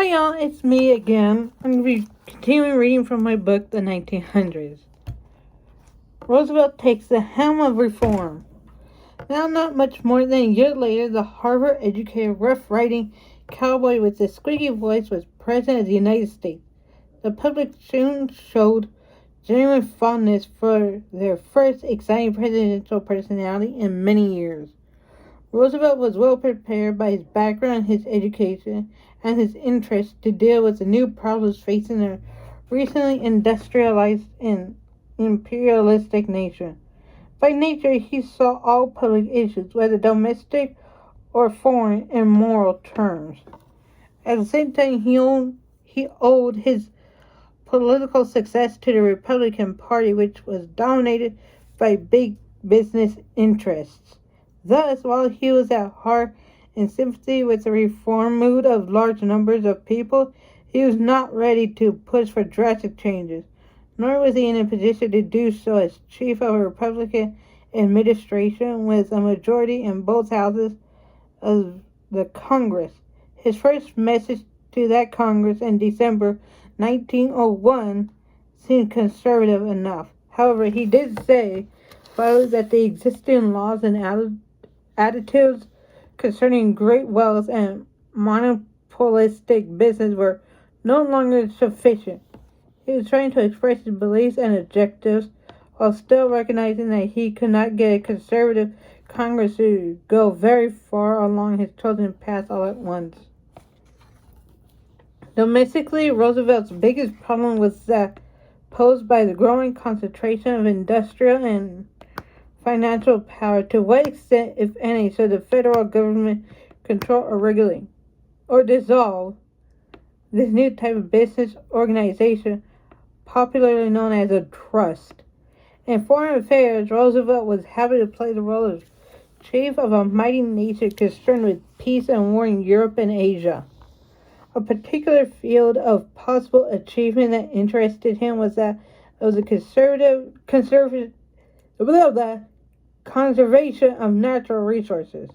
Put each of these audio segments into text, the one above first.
Hi y'all, it's me again. I'm going to be continuing reading from my book, The 1900s. Roosevelt takes the helm of reform. Now, not much more than a year later, the Harvard-educated, rough-riding cowboy with a squeaky voice was president of the United States. The public soon showed genuine fondness for their first exciting presidential personality in many years. Roosevelt was well prepared by his background, his education, and his interest to deal with the new problems facing a recently industrialized and imperialistic nation. By nature, he saw all public issues, whether domestic or foreign, in moral terms. At the same time, he owed his political success to the Republican Party, which was dominated by big business interests. Thus, while he was at heart in sympathy with the reform mood of large numbers of people, he was not ready to push for drastic changes, nor was he in a position to do so as chief of a Republican administration with a majority in both houses of the Congress. His first message to that Congress in December 1901 seemed conservative enough. However, he did say, finally, that the existing laws and attitudes concerning great wealth and monopolistic business were no longer sufficient. He was trying to express his beliefs and objectives while still recognizing that he could not get a conservative Congress to go very far along his chosen path all at once. Domestically, Roosevelt's biggest problem was that posed by the growing concentration of industrial and financial power. To what extent, if any, should the federal government control or regulate or dissolve this new type of business organization, popularly known as a trust? In foreign affairs, Roosevelt was happy to play the role of chief of a mighty nation concerned with peace and war in Europe and Asia. A particular field of possible achievement that interested him was that of the conservation of natural resources.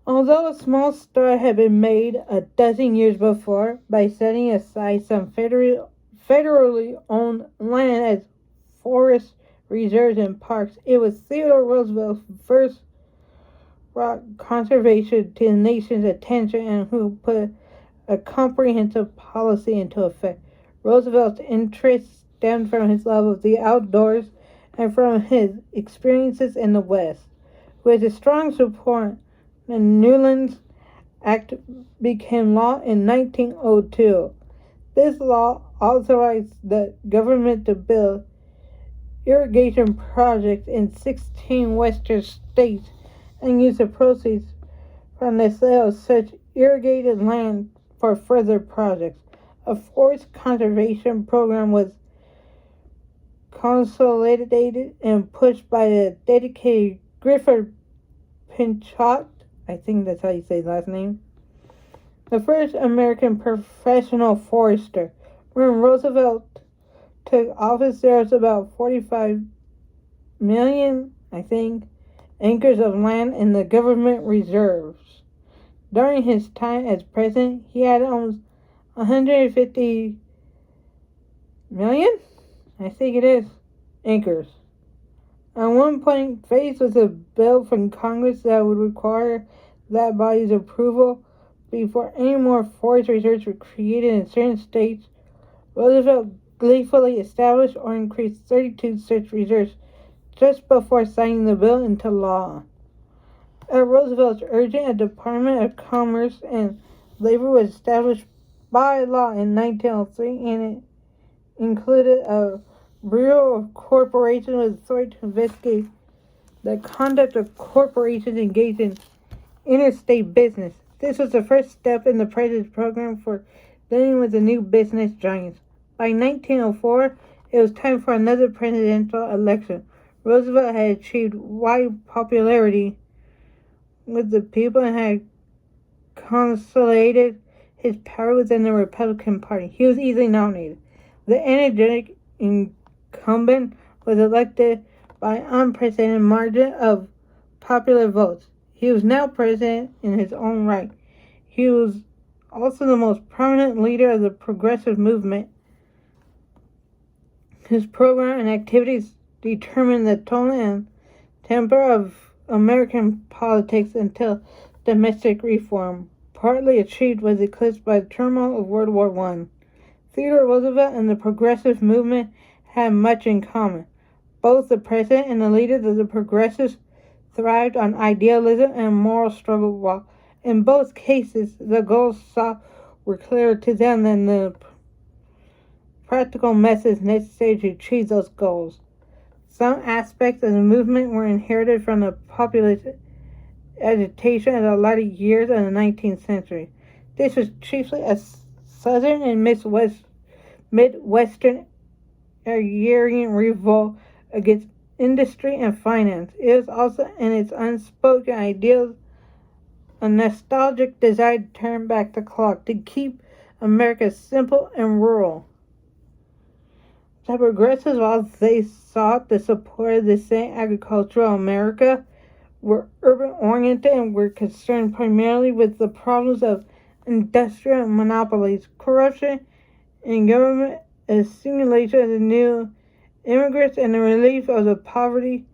Although a small start had been made a dozen years before by setting aside some federally owned land as forest reserves and parks, it was Theodore Roosevelt who first brought conservation to the nation's attention and who put a comprehensive policy into effect. Roosevelt's interest stemmed from his love of the outdoors and from his experiences in the West. With his strong support, the Newlands Act became law in 1902. This law authorized the government to build irrigation projects in 16 western states and use the proceeds from the sale of such irrigated land for further projects. A forest conservation program was consolidated and pushed by the dedicated Gifford Pinchot, I think that's how you say his last name, the first American professional forester. When Roosevelt took office, there was about 45 million, I think, acres of land in the government reserves. During his time as president, he had almost 150 million, I think it is, acres. At one point, faced with a bill from Congress that would require that body's approval before any more forest reserves were created in certain states, Roosevelt gleefully established or increased 32 such reserves just before signing the bill into law. At Roosevelt's urging, a Department of Commerce and Labor was established by law in 1903, and it included a Bureau of Corporations with authority to investigate the conduct of corporations engaged in interstate business. This was the first step in the president's program for dealing with the new business giants. By 1904, it was time for another presidential election. Roosevelt had achieved wide popularity with the people and had consolidated his power within the Republican Party. He was easily nominated. The energetic incumbent was elected by an unprecedented margin of popular votes. He was now president in his own right. He was also the most prominent leader of the progressive movement. His program and activities determined the tone and temper of American politics until domestic reform, partly achieved, was eclipsed by the turmoil of World War I. Theodore Roosevelt and the progressive movement had much in common. Both the president and the leaders of the progressives thrived on idealism and moral struggle, while in both cases the goals sought were clearer to them than the practical methods necessary to achieve those goals. Some aspects of the movement were inherited from the populist agitation in the latter years of the 19th century. This was chiefly a southern and Midwestern agrarian revolt against industry and finance. It was also in its unspoken ideals a nostalgic desire to turn back the clock, to keep America simple and rural. The progressives, while they sought the support of the same agricultural America, were urban-oriented and were concerned primarily with the problems of industrial monopolies, corruption in government, assimilation of the new immigrants, and the relief of the poverty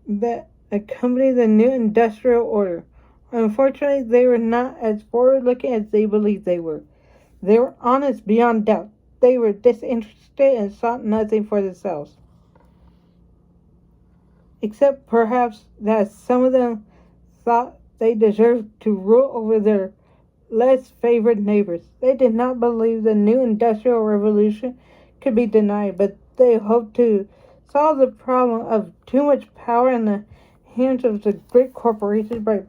that accompanied the new industrial order. Unfortunately, they were not as forward-looking as they believed they were. They were honest beyond doubt. They were disinterested and sought nothing for themselves, except perhaps that some of them thought they deserved to rule over their less favored neighbors. They did not believe the new industrial revolution could be denied, but they hoped to solve the problem of too much power in the hands of the great corporations by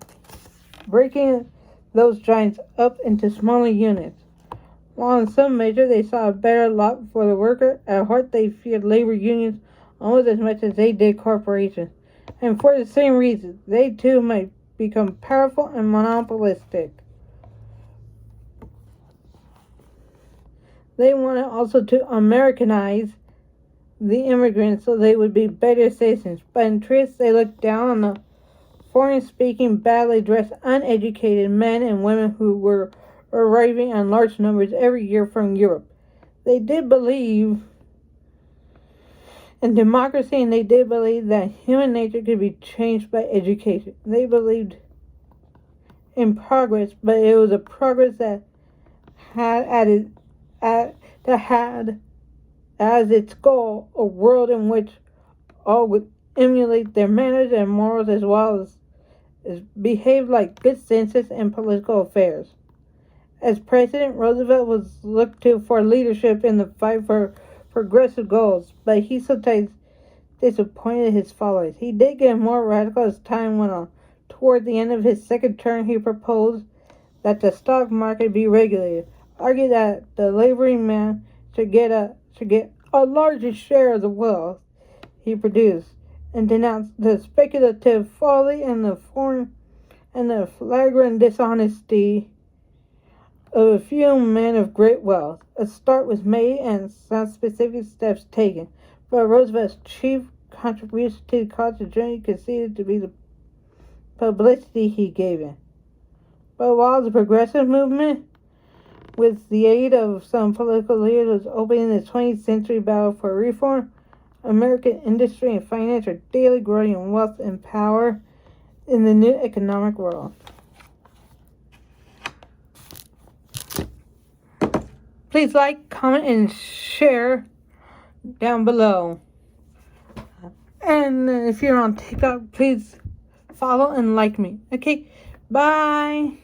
breaking those giants up into smaller units. While in some measure they saw a better lot for the worker, at heart they feared labor unions almost as much as they did corporations. And for the same reason, they too might become powerful and monopolistic. They wanted also to Americanize the immigrants so they would be better citizens, but in truth they looked down on the foreign-speaking, badly dressed, uneducated men and women who were arriving in large numbers every year from Europe. They did believe in democracy, and they did believe that human nature could be changed by education. They believed in progress, but it was a progress that had as its goal a world in which all would emulate their manners and morals as well as behave like good citizens in political affairs. As president, Roosevelt was looked to for leadership in the fight for progressive goals, but he sometimes disappointed his followers. He did get more radical as time went on. Toward the end of his second term, he proposed that the stock market be regulated, argued that the laboring man should get a larger share of the wealth he produced, and denounced the speculative folly and the flagrant dishonesty of a few men of great wealth. A start was made and some specific steps taken, but Roosevelt's chief contribution to the cause of journey considered to be the publicity he gave it. But while the progressive movement, with the aid of some political leaders, was opening the 20th century battle for reform, American industry and finance are daily growing in wealth and power in the new economic world. Please like, comment, and share down below. And if you're on TikTok, please follow and like me. Okay, bye.